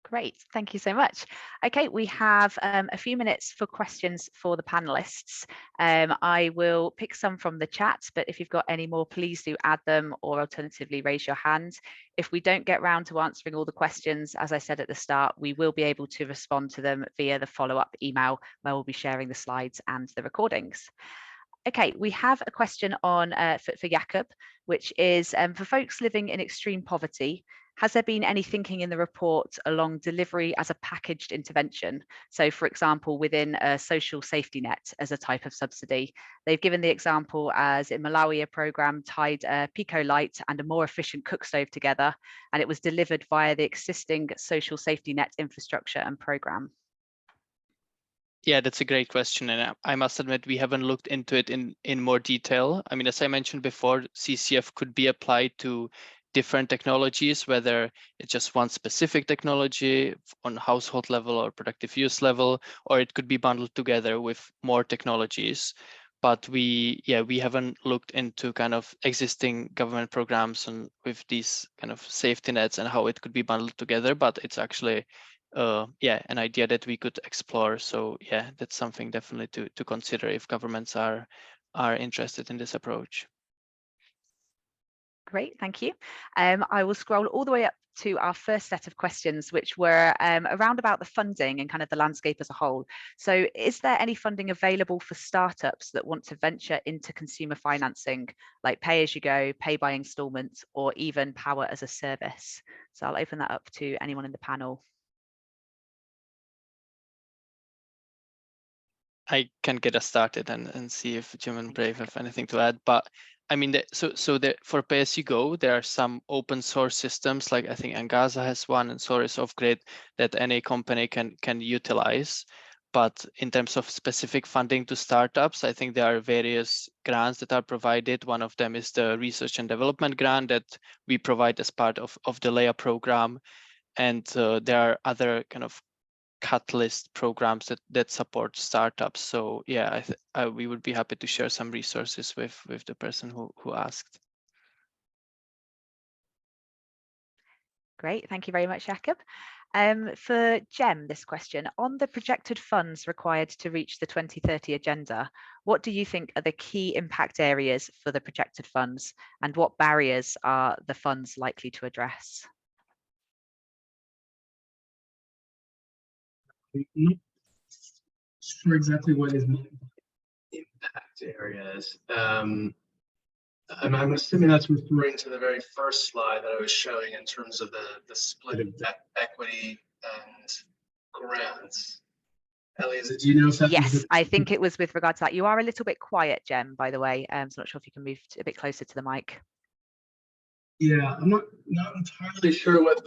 Great, thank you so much. Okay, we have a few minutes for questions for the panelists. I will pick some from the chat, but if you've got any more, please do add them or alternatively raise your hand. If we don't get round to answering all the questions, as I said at the start, we will be able to respond to them via the follow-up email where we'll be sharing the slides and the recordings. Okay, we have a question on for Jakob, which is for folks living in extreme poverty, has there been any thinking in the report along delivery as a packaged intervention? So for example, within a social safety net as a type of subsidy. They've given the example as in Malawi, a program tied a Pico light and a more efficient cook stove together, and it was delivered via the existing social safety net infrastructure and program. Yeah, that's a great question. And I must admit, we haven't looked into it in more detail. I mean, as I mentioned before, CCF could be applied to different technologies, whether it's just one specific technology on household level or productive use level, or it could be bundled together with more technologies. But we haven't looked into kind of existing government programs and with these kind of safety nets and how it could be bundled together. But it's actually an idea that we could explore. So yeah, that's something definitely to consider if governments are interested in this approach. Great, thank you. I will scroll all the way up to our first set of questions, which were around about the funding and kind of the landscape as a whole. So is there any funding available for startups that want to venture into consumer financing, like pay as you go, pay by installments, or even power as a service? So I'll open that up to anyone in the panel. I can get us started and see if Jim and Brave have anything to add. But I mean, for pay-as-you-go, there are some open source systems, like I think Angaza has one and Source of Grid that any company can utilize. But in terms of specific funding to startups, I think there are various grants that are provided. One of them is the Research and Development Grant that we provide as part of the LEA program. And there are other kind of catalyst programs that support startups. So yeah, we would be happy to share some resources with the person who asked. Great, thank you very much, Jakob. For Jem, this question, on the projected funds required to reach the 2030 agenda, what do you think are the key impact areas for the projected funds, and what barriers are the funds likely to address? I'm not sure exactly what is meant by impact areas. I'm assuming that's referring to the very first slide that I was showing in terms of the split of debt, equity, and grants. Ellie, do you know if that? Yes, I think it was with regard to that. You are a little bit quiet, Jem, by the way. So I'm not sure if you can move a bit closer to the mic. Yeah, I'm not entirely sure what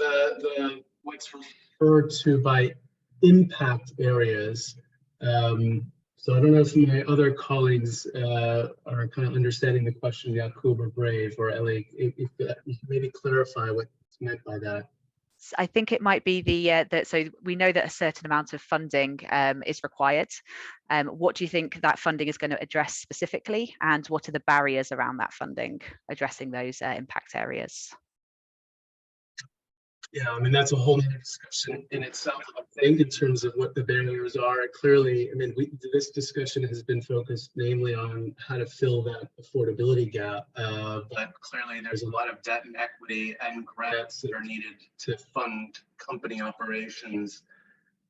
what's referred to by impact areas. So I don't know if my other colleagues are kind of understanding the question, Jakob or Brave or Ellie, if you could maybe clarify what's meant by that. I think it might be so we know that a certain amount of funding is required. What do you think that funding is going to address specifically, and what are the barriers around that funding addressing those impact areas? Yeah, I mean, that's a whole nother discussion in itself, I think, in terms of what the barriers are. Clearly, I mean, this discussion has been focused namely on how to fill that affordability gap, but clearly there's a lot of debt and equity and grants that are needed to fund company operations.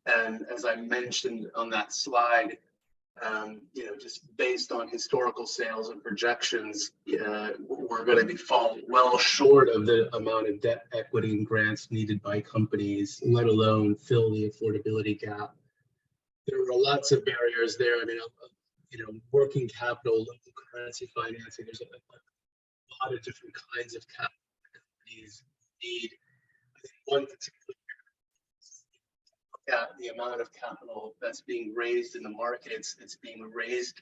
And as I mentioned on that slide, just based on historical sales and projections, we're going to fall well short of the amount of debt, equity, and grants needed by companies, let alone fill the affordability gap. There are lots of barriers there. I mean, working capital, local currency financing. There's a lot of different kinds of capital that companies need. I think one particular at the amount of capital that's being raised in the market. It's being raised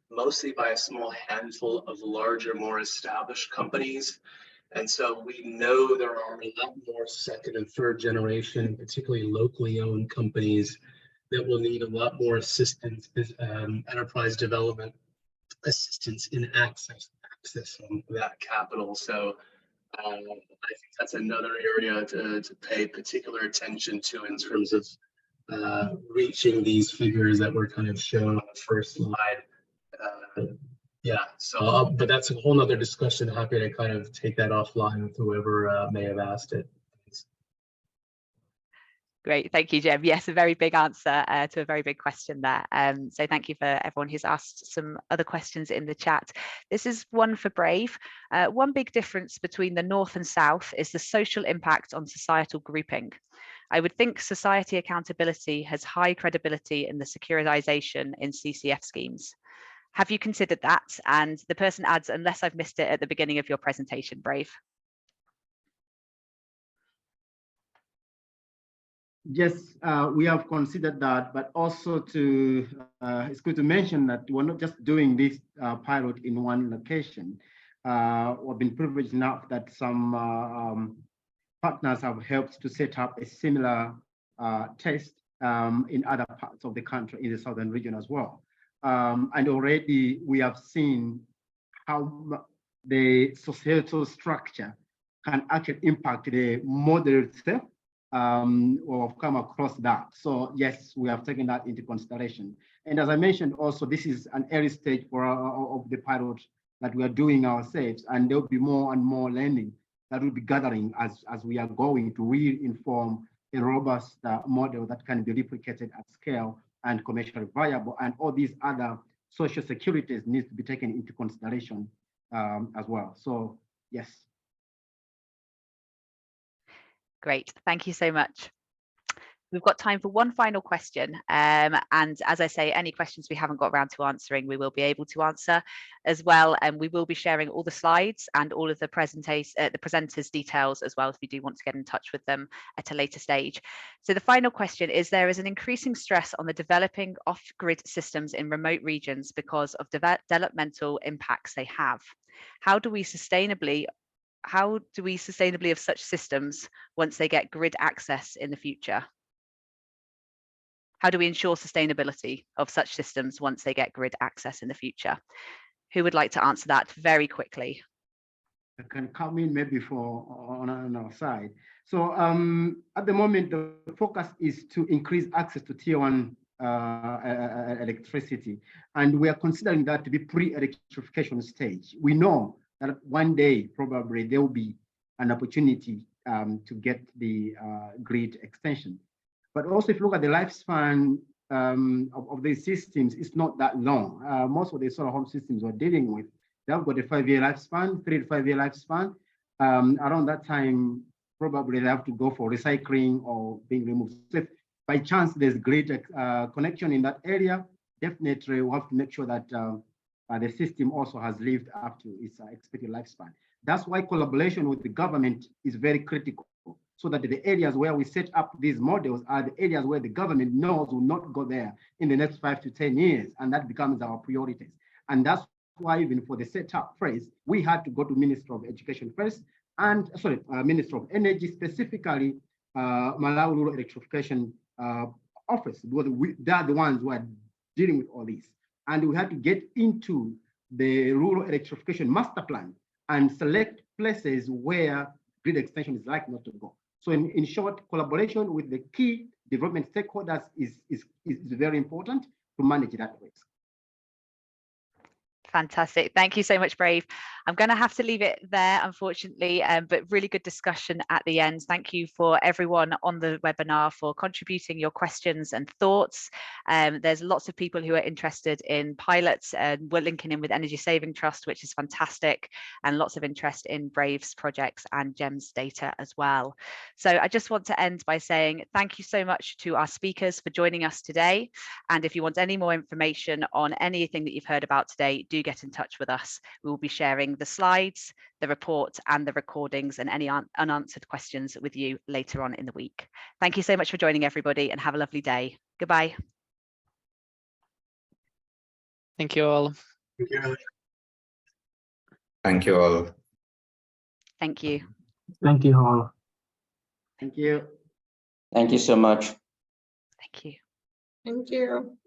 mostly by a small handful of larger, more established companies. And so we know there are a lot more second and third generation, particularly locally owned companies that will need a lot more assistance, enterprise development assistance in accessing that capital. So I think that's another area to pay particular attention to in terms of reaching these figures that were kind of shown on the first slide. But that's a whole nother discussion. Happy to kind of take that offline with whoever may have asked it. Great, thank you, Jem. Yes, a very big answer to a very big question there. So thank you for everyone who's asked some other questions in the chat. This is one for Brave. One big difference between the North and South is the social impact on societal grouping. I would think society accountability has high credibility in the securitization in CCF schemes. Have you considered that? And the person adds, unless I've missed it at the beginning of your presentation, Brave. Yes, we have considered that, but also it's good to mention that we're not just doing this pilot in one location. We've been privileged enough that some partners have helped to set up a similar test in other parts of the country, in the southern region as well. And already we have seen how the societal structure can actually impact the model itself. Or have come across that. So yes, we have taken that into consideration. And as I mentioned, also this is an early stage of the pilot that we are doing ourselves, and there will be more and more learning that will be gathering as we are going to re-inform a robust model that can be replicated at scale and commercially viable. And all these other social securities need to be taken into consideration as well. So yes. Great, thank you so much. We've got time for one final question. And as I say, any questions we haven't got around to answering, we will be able to answer as well. And we will be sharing all the slides and all of the presenters' details as well, if you do want to get in touch with them at a later stage. So the final question is, there is an increasing stress on the developing off-grid systems in remote regions because of developmental impacts they have. How do we sustainably of such systems once they get grid access in the future? How do we ensure sustainability of such systems once they get grid access in the future? Who would like to answer that very quickly? I can come in maybe on our side. So at the moment, the focus is to increase access to tier 1 electricity. And we are considering that to be pre-electrification stage. We know that one day, probably, there will be an opportunity to get the grid extension. But also, if you look at the lifespan of these systems, it's not that long. Most of the solar home systems we're dealing with, they've got a 5-year lifespan, 3 to 5 year lifespan. Around that time, probably they have to go for recycling or being removed. So if by chance there's grid connection in that area, definitely we'll have to make sure that the system also has lived up to its expected lifespan. That's why collaboration with the government is very critical, so that the areas where we set up these models are the areas where the government knows will not go there in the next 5 to 10 years, and that becomes our priorities. And that's why even for the setup phase, we had to go to Minister of Education first, and Minister of Energy, specifically Malawi Rural Electrification Office, because they are the ones who are dealing with all this. And we had to get into the rural electrification master plan and select places where grid extension is likely not to go. So in short, collaboration with the key development stakeholders is very important to manage that risk. Fantastic. Thank you so much, Brave. I'm going to have to leave it there, unfortunately, but really good discussion at the end. Thank you for everyone on the webinar for contributing your questions and thoughts. There's lots of people who are interested in pilots, and we're linking in with Energy Saving Trust, which is fantastic, and lots of interest in Brave's projects and GEMS data as well. So I just want to end by saying thank you so much to our speakers for joining us today. And if you want any more information on anything that you've heard about today, do get in touch with us. We will be sharing the slides, the report, and the recordings and any unanswered questions with you later on in the week. Thank you so much for joining, everybody, and have a lovely day. Goodbye. Thank you all. Thank you. Thank you all. Thank you. Thank you all. Thank you. Thank you so much. Thank you. Thank you.